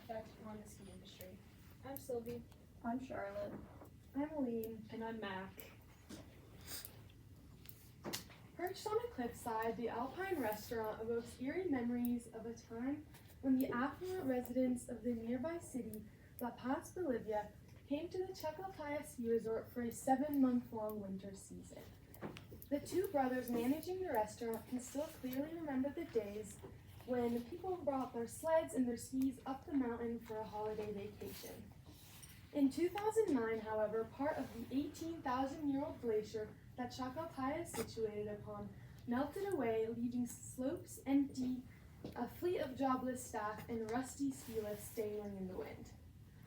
effect on the ski industry. I'm Sylvie. I'm Charlotte. I'm Aline. And I'm Mac. Perched on a cliffside, the Alpine restaurant evokes eerie memories of a time when the affluent residents of the nearby city, La Paz, Bolivia, came to the Chacaltaya ski resort for a 7-month-long winter season. The two brothers managing the restaurant can still clearly remember the days when people brought their sleds and their skis up the mountain for a holiday vacation. In 2009, however, part of the 18,000-year-old glacier that Chacaltaya is situated upon melted away, leaving slopes empty, a fleet of jobless staff, and rusty ski lifts dangling in the wind.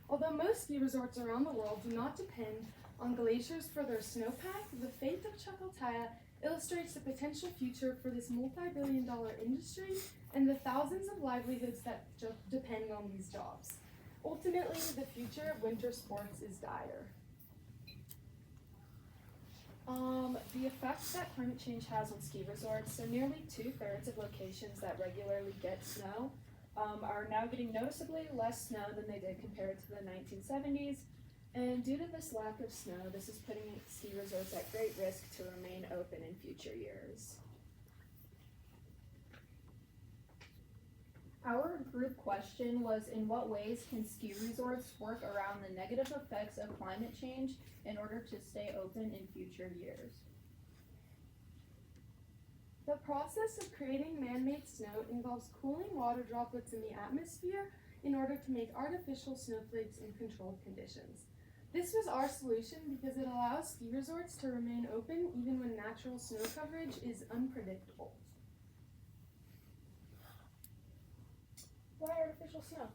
Although most ski resorts around the world do not depend on glaciers for their snowpack, the fate of Chacaltaya illustrates the potential future for this multi-billion-dollar industry and the thousands of livelihoods that depend on these jobs. Ultimately, the future of winter sports is dire. The effect that climate change has on ski resorts, so nearly 2/3 of locations that regularly get snow are now getting noticeably less snow than they did compared to the 1970s. And due to this lack of snow, this is putting ski resorts at great risk to remain open in future years. Our group question was, in what ways can ski resorts work around the negative effects of climate change in order to stay open in future years? The process of creating man-made snow involves cooling water droplets in the atmosphere in order to make artificial snowflakes in controlled conditions. This was our solution because it allows ski resorts to remain open even when natural snow coverage is unpredictable. Why artificial snow?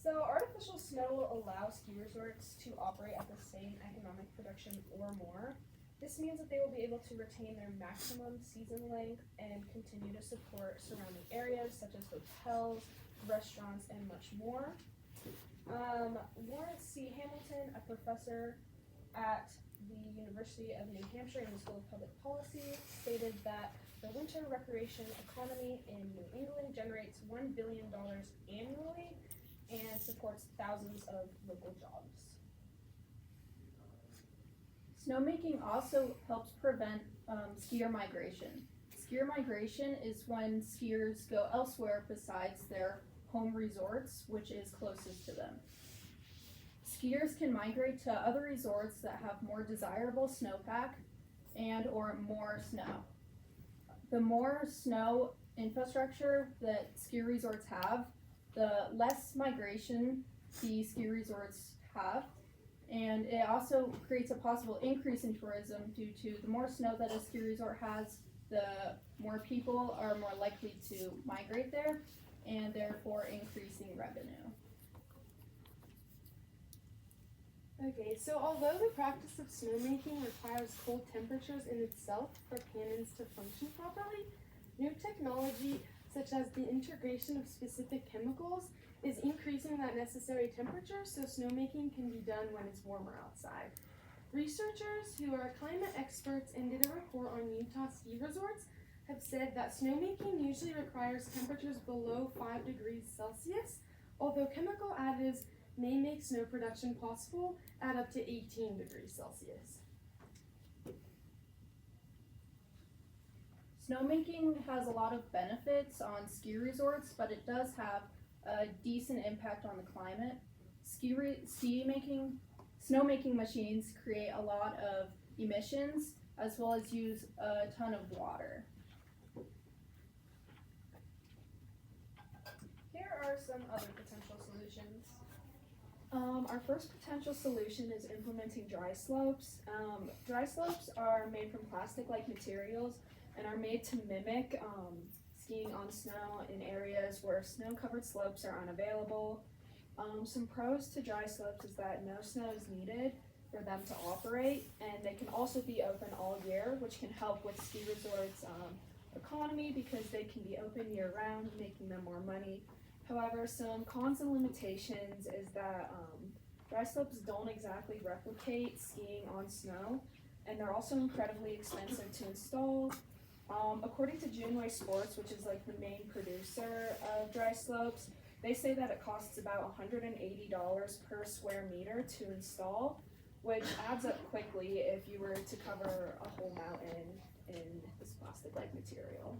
So artificial snow will allow ski resorts to operate at the same economic production or more. This means that they will be able to retain their maximum season length and continue to support surrounding areas such as hotels, restaurants, and much more. Lawrence C. Hamilton, a professor at the University of New Hampshire in the School of Public Policy, stated that the winter recreation economy in New England generates $1 billion annually and supports thousands of local jobs. Snowmaking also helps prevent skier migration. Skier migration is when skiers go elsewhere besides their home resorts, which is closest to them. Skiers can migrate to other resorts that have more desirable snowpack and or more snow. The more snow infrastructure that ski resorts have, the less migration the ski resorts have, and it also creates a possible increase in tourism due to the more snow that a ski resort has, the more people are more likely to migrate there, and therefore increasing revenue. Okay, so although the practice of snowmaking requires cold temperatures in itself for cannons to function properly, new technology such as the integration of specific chemicals is increasing that necessary temperature so snowmaking can be done when it's warmer outside. Researchers who are climate experts and did a report on Utah ski resorts have said that snowmaking usually requires temperatures below 5 degrees Celsius, although chemical additives may make snow production possible at up to 18 degrees Celsius. Snowmaking has a lot of benefits on ski resorts, but it does have a decent impact on the climate. Snowmaking machines create a lot of emissions as well as use a ton of water. Here are some other potential solutions. Our first potential solution is implementing dry slopes. Dry slopes are made from plastic-like materials and are made to mimic skiing on snow in areas where snow-covered slopes are unavailable. Some pros to dry slopes is that no snow is needed for them to operate, and they can also be open all year, which can help with ski resorts' economy because they can be open year-round, making them more money. However, some cons and limitations is that dry slopes don't exactly replicate skiing on snow, and they're also incredibly expensive to install. According to Juneway Sports, which is like the main producer of dry slopes, They say that it costs about $180 per square meter to install, which adds up quickly if you were to cover a whole mountain in this plastic-like material.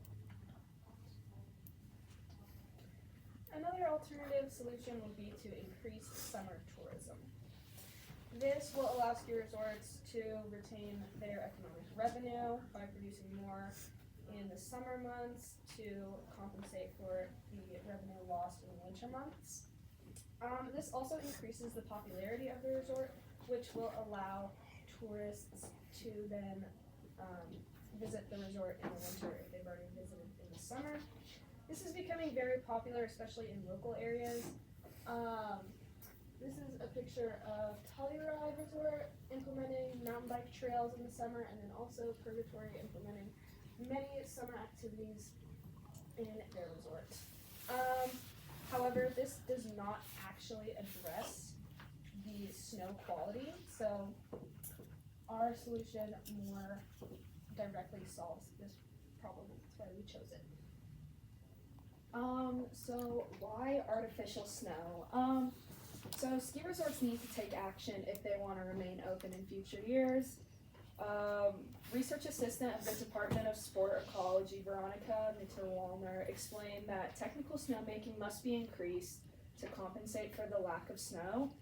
Another alternative solution would be to increase summer tourism. This will allow ski resorts to retain their economic revenue by producing more in the summer months to compensate for the revenue lost in the winter months. This also increases the popularity of the resort, which will allow tourists to then visit the resort in the winter if they've already visited in the summer. This is becoming very popular, especially in local areas. This is a picture of Telluride Resort implementing mountain bike trails in the summer, and then also Purgatory implementing many summer activities in their resort. However, this does not actually address the snow quality, so our solution more directly solves this problem. That's why we chose it. So why artificial snow? So ski resorts need to take action if they want to remain open in future years. Research assistant of the Department of Sport Ecology, Veronica Mitter-Wallner, explained that technical snowmaking must be increased to compensate for the lack of snow.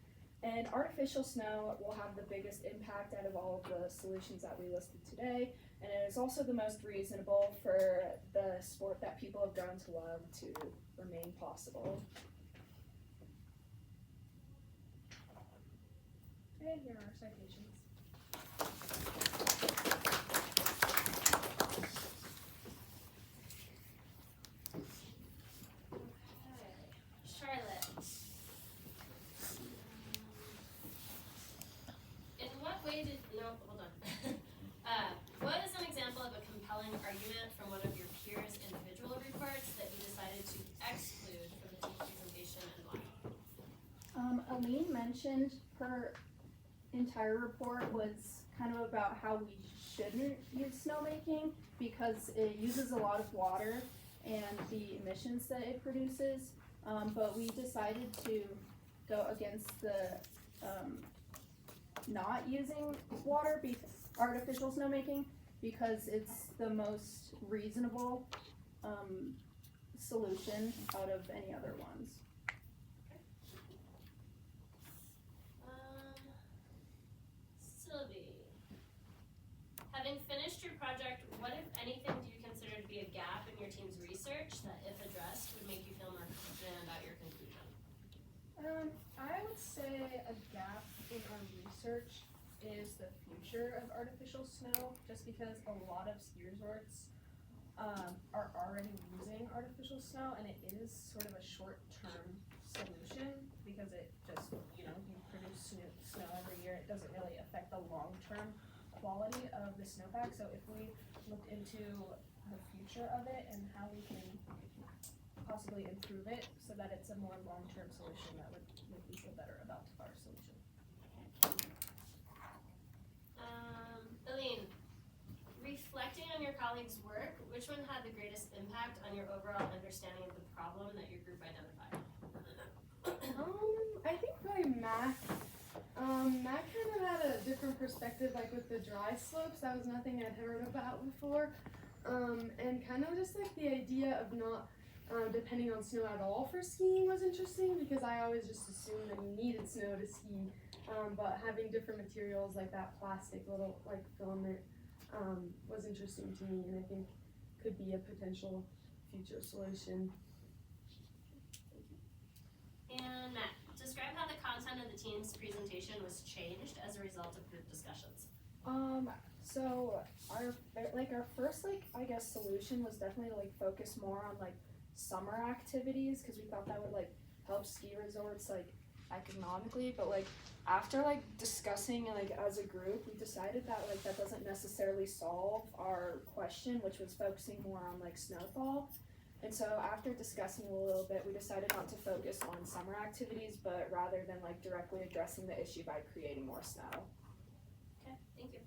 And artificial snow will have the biggest impact out of all of the solutions that we listed today. And it is also the most reasonable for the sport that people have grown to love to remain possible. And here are our citations. Charlotte. In what way did, no, hold on. What is an example of a compelling argument from one of your peers' individual reports that you decided to exclude from the team presentation and why? Aline mentioned her entire report was kind of about how we shouldn't use snowmaking because it uses a lot of water and the emissions that it produces. But we decided to go against the not using water, artificial snowmaking, because it's the most reasonable solution out of any other ones. Sylvie. Having finished your project, what, if anything, do you consider to be a gap in your team's research that, if addressed, would make you feel more confident about your conclusion? I would say a gap in our research is the future of artificial snow, just because a lot of ski resorts are already using artificial snow, and it is sort of a short-term solution because it just, you produce snow every year. It doesn't really affect the long-term quality of the snowpack. So if we looked into the future of it and how we can possibly improve it so that it's a more long-term solution, that would make me feel better about our solution. Aline, reflecting on your colleagues' work, which one had the greatest impact on your overall understanding of the problem that your group identified? I think probably Mac. Mac kind of had a different perspective, like with the dry slopes. That was nothing I'd heard about before. And kind of just like the idea of not depending on snow at all for skiing was interesting, because I always just assumed that you needed snow to ski. But having different materials like that plastic little like filament was interesting to me, and I think could be a potential future solution. And Matt, describe how the content of the team's presentation was changed as a result of group discussions. So our first I guess solution was definitely focus more on summer activities, because we thought that would help ski resorts economically, but after discussing as a group, we decided that that doesn't necessarily solve our question, which was focusing more on snowfall. And so after discussing a little bit, we decided not to focus on summer activities, but rather than directly addressing the issue by creating more snow. Okay, thank you.